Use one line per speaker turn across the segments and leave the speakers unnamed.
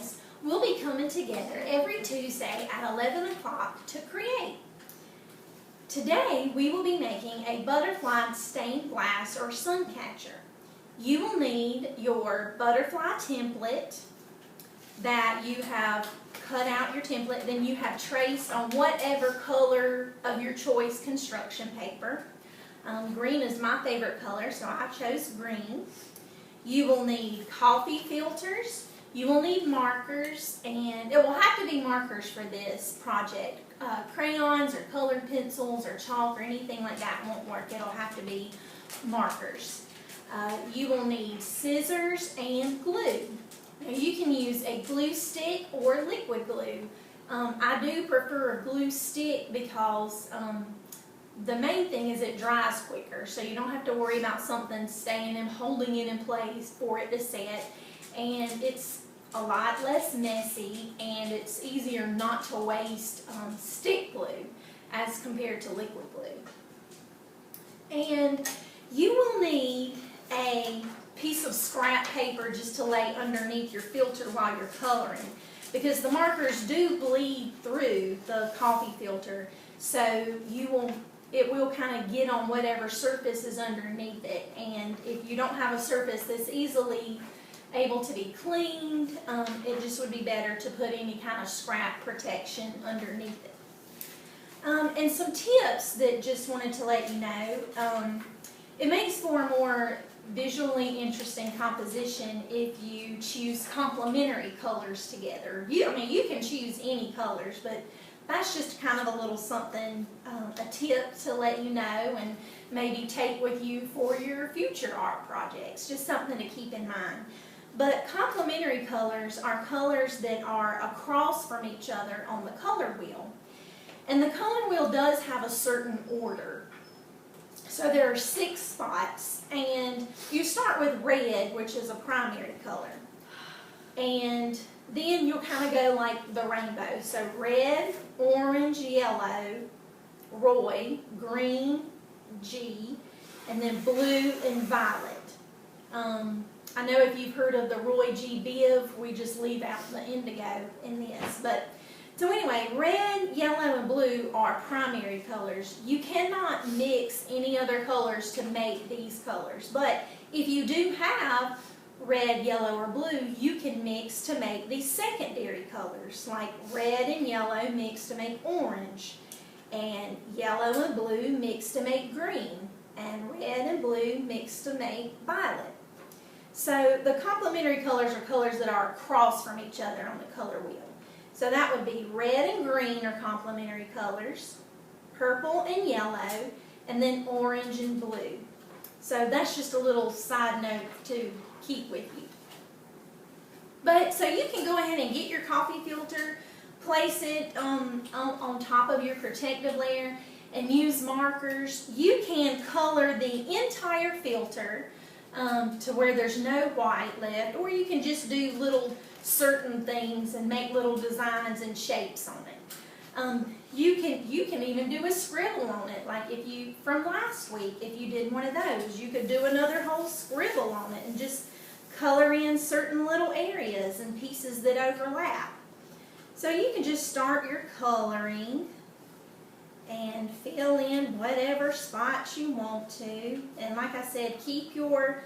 guys. We'll be coming together every Tuesday at 11 o'clock to create. Today we will be making a butterfly stained glass or sun catcher. You will need your butterfly template that you have cut out your template, then you have traced on whatever color of your choice construction paper. Green is my favorite color, so I chose green. You will need coffee filters. You will need markers, and it will have to be markers for this project. Crayons or colored pencils or chalk or anything like that won't work. It'll have to be markers. You will need scissors and glue. Now you can use a glue stick or liquid glue. I do prefer a glue stick because the main thing is it dries quicker, so you don't have to worry about something staying and holding it in place for it to set, and it's a lot less messy, and it's easier not to waste stick glue as compared to liquid glue. And you will need a piece of scrap paper just to lay underneath your filter while you're coloring, because the markers do bleed through the coffee filter, so it will kind of get on whatever surface is underneath it, and if you don't have a surface that's easily able to be cleaned, it just would be better to put any kind of scrap protection underneath it. And some tips that just wanted to let you know. It makes for a more visually interesting composition if you choose complementary colors together. I mean, you can choose any colors, but that's just kind of a little something, a tip to let you know and maybe take with you for your future art projects. Just something to keep in mind. But complementary colors are colors that are across from each other on the color wheel. And the color wheel does have a certain order. So there are 6 spots, and you start with red, which is a primary color. And then you'll kind of go like the rainbow. So red, orange, yellow, Roy, green, G, and then blue and violet. I know if you've heard of the Roy G. Biv, we just leave out the indigo in this. But so anyway, red, yellow, and blue are primary colors. You cannot mix any other colors to make these colors. But if you do have red, yellow, or blue, you can mix to make these secondary colors, like red and yellow mix to make orange, and yellow and blue mix to make green, and red and blue mix to make violet. So the complementary colors are colors that are across from each other on the color wheel. So that would be red and green are complementary colors, purple and yellow, and then orange and blue. So that's just a little side note to keep with you. But so you can go ahead and get your coffee filter, place it on top of your protective layer, and use markers. You can color the entire filter to where there's no white left, or you can just do little certain things and make little designs and shapes on it. You can even do a scribble on it, like if you, from last week, if you did one of those, you could do another whole scribble on it and just color in certain little areas and pieces that overlap. So you can just start your coloring and fill in whatever spots you want to. And like I said, keep your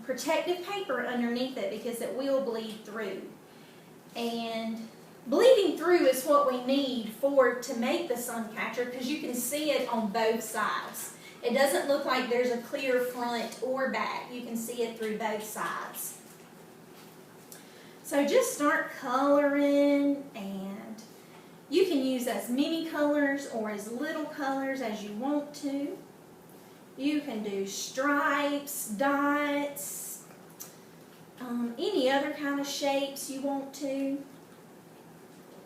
protective paper underneath it because it will bleed through. And bleeding through is what we need to make the sun catcher, because you can see it on both sides. It doesn't look like there's a clear front or back. You can see it through both sides. So just start coloring, and you can use as many colors or as little colors as you want to. You can do stripes, dots, any other kind of shapes you want to.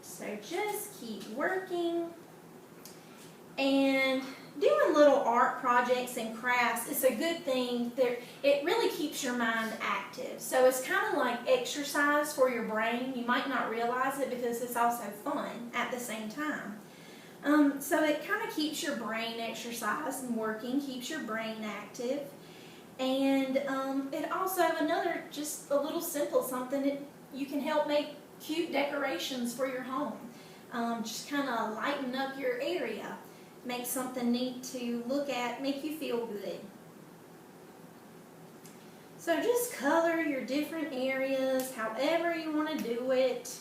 So just keep working. And doing little art projects and crafts is a good thing. It really keeps your mind active. So it's kind of like exercise for your brain. You might not realize it because it's also fun at the same time. So it kind of keeps your brain exercised and working, keeps your brain active. And it also, just a little simple something, you can help make cute decorations for your home. Just kind of lighten up your area. Make something neat to look at, make you feel good. So just color your different areas however you want to do it.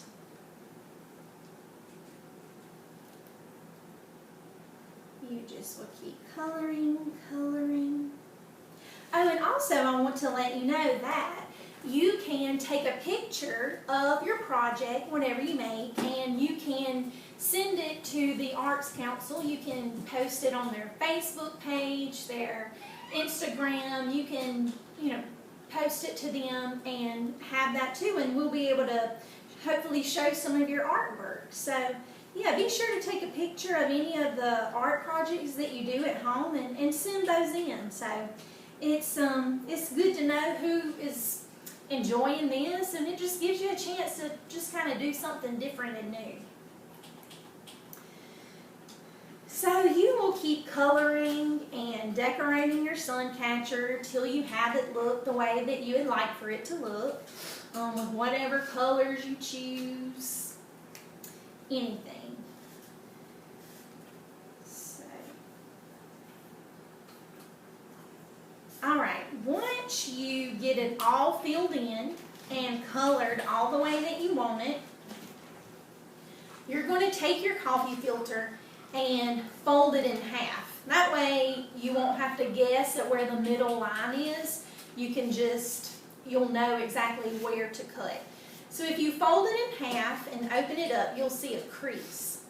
You just will keep coloring, coloring. Oh, and also I want to let you know that you can take a picture of your project, whatever you make, and you can send it to the Arts Council. You can post it on their Facebook page, their Instagram. You can, post it to them and have that too, and we'll be able to hopefully show some of your artwork. So yeah, be sure to take a picture of any of the art projects that you do at home and send those in. So it's good to know who is enjoying this, and it just gives you a chance to just kind of do something different and new. So you will keep coloring and decorating your sun catcher till you have it look the way that you would like for it to look, with whatever colors you choose, anything. So, alright, once you get it all filled in and colored all the way that you want it, you're going to take your coffee filter and fold it in half. That way you won't have to guess at where the middle line is. You can you'll know exactly where to cut. So if you fold it in half and open it up, you'll see a crease.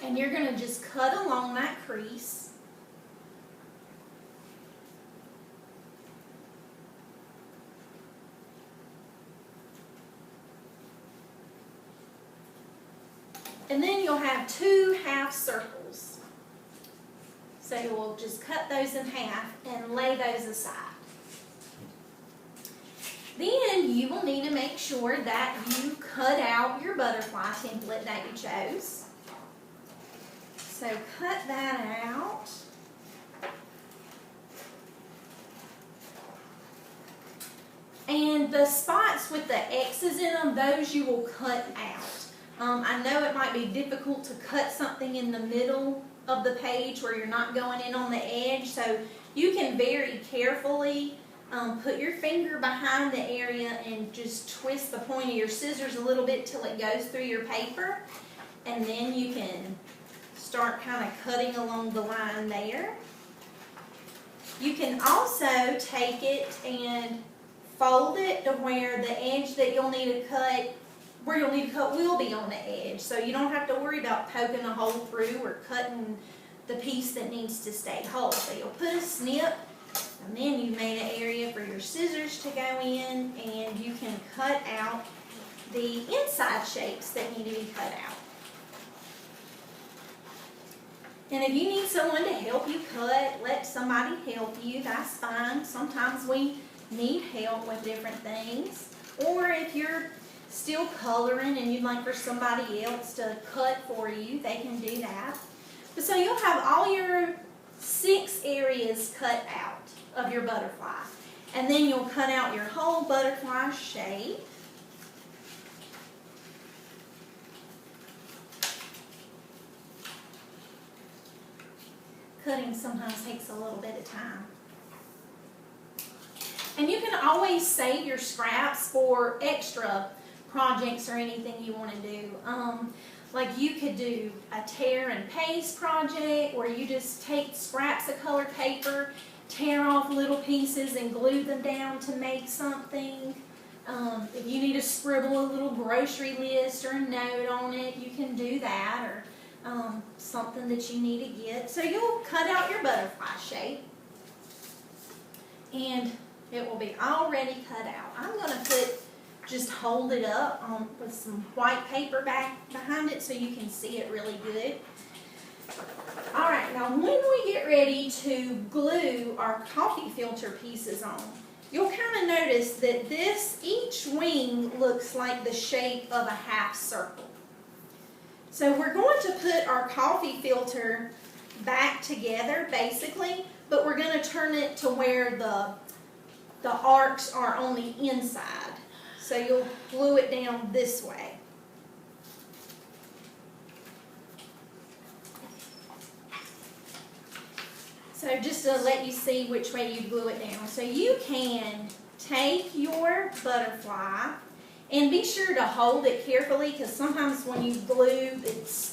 And you're going to just cut along that crease. And then you'll have 2 half circles. So you'll just cut those in half and lay those aside. Then you will need to make sure that you cut out your butterfly template that you chose. So cut that out. And the spots with the X's in them, those you will cut out. I know it might be difficult to cut something in the middle of the page where you're not going in on the edge, so you can very carefully put your finger behind the area and just twist the point of your scissors a little bit till it goes through your paper, and then you can start kind of cutting along the line there. You can also take it and fold it to where the edge that you'll need to cut will be on the edge, so you don't have to worry about poking a hole through or cutting the piece that needs to stay whole. So you'll put a snip, and then you've made an area for your scissors to go in, and you can cut out the inside shapes that need to be cut out. And if you need someone to help you cut, let somebody help you, that's fine. Sometimes we need help with different things. Or if you're still coloring and you'd like for somebody else to cut for you, they can do that. But so you'll have all your 6 areas cut out of your butterfly. And then you'll cut out your whole butterfly shape. Cutting sometimes takes a little bit of time. And you can always save your scraps for extra projects or anything you want to do. Like you could do a tear and paste project where you just take scraps of colored paper, tear off little pieces and glue them down to make something. If you need to scribble a little grocery list or a note on it, you can do that, or something that you need to get. So you'll cut out your butterfly shape and it will be already cut out. I'm going to just hold it up with some white paper back behind it so you can see it really good. Alright, now when we get ready to glue our coffee filter pieces on, you'll kind of notice that each wing looks like the shape of a half circle. So we're going to put our coffee filter back together basically, but we're going to turn it to where the arcs are on the inside. So you'll glue it down this way. So just to let you see which way you glue it down. So you can take your butterfly and be sure to hold it carefully, because sometimes when you glue,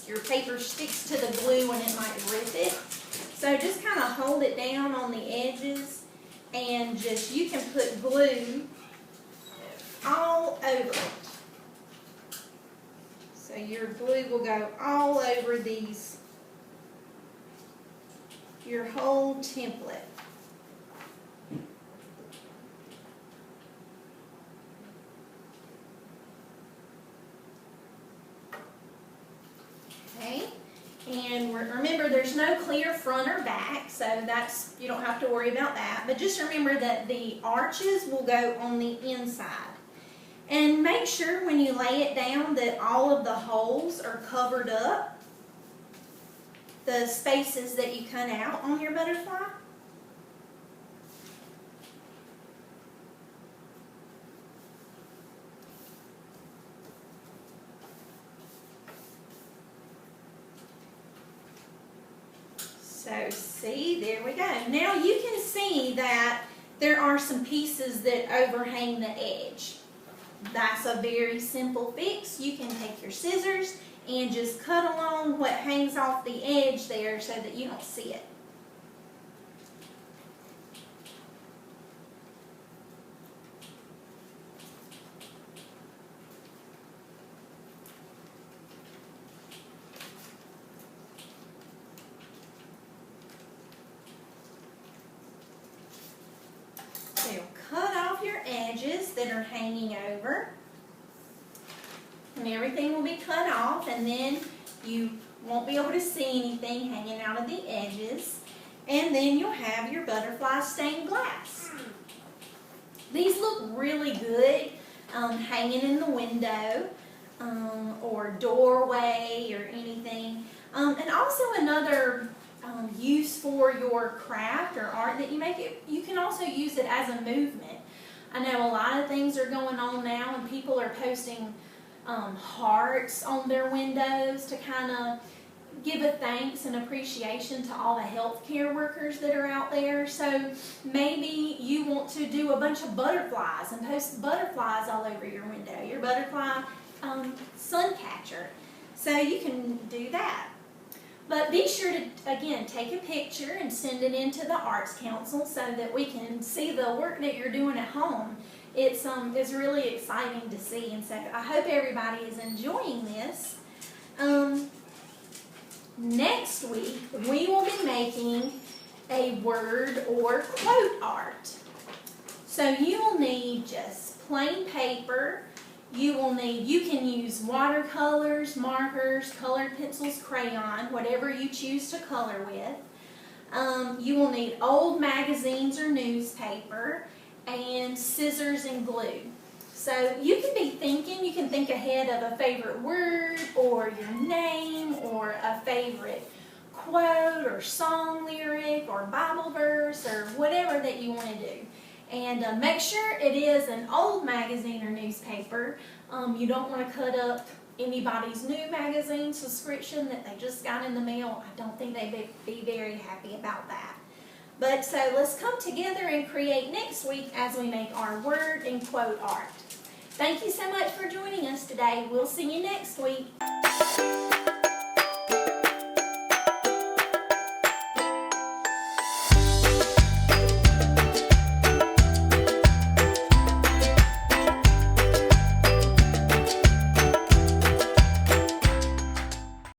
your paper sticks to the glue and it might rip it. So just kind of hold it down on the edges, and just, you can put glue all over it. So your glue will go all over these, your whole template. Okay, and remember there's no clear front or back, so that's, you don't have to worry about that. But just remember that the arches will go on the inside. And make sure when you lay it down that all of the holes are covered up, the spaces that you cut out on your butterfly. So see, there we go. Now you can see that there are some pieces that overhang the edge. That's a very simple fix. You can take your scissors and just cut along what hangs off the edge there so that you don't see it. So cut off your edges that are hanging over. And everything will be cut off, and then you won't be able to see anything hanging out of the edges. And then you'll have your butterfly stained glass. These look really good hanging in the window or doorway or anything. And also another use for your craft or art that you make, you can also use it as a movement. I know a lot of things are going on now, and people are posting hearts on their windows to kind of give a thanks and appreciation to all the healthcare workers that are out there. So maybe you want to do a bunch of butterflies and post butterflies all over your window, your butterfly suncatcher. So you can do that. But be sure to, again, take a picture and send it into the Arts Council so that we can see the work that you're doing at home. It's really exciting to see, and so I hope everybody is enjoying this. Next week, we will be making a word or quote art. So you will need just plain paper. You can use watercolors, markers, colored pencils, crayon, whatever you choose to color with. You will need old magazines or newspaper, and scissors and glue. So you can be thinking, you can think ahead of a favorite word or your name or a favorite quote or song lyric or Bible verse or whatever that you want to do. And make sure it is an old magazine or newspaper. You don't want to cut up anybody's new magazine subscription that they just got in the mail. I don't think they'd be very happy about that. But so let's come together and create next week as we make our word and quote art. Thank you so much for joining us today. We'll see you next week.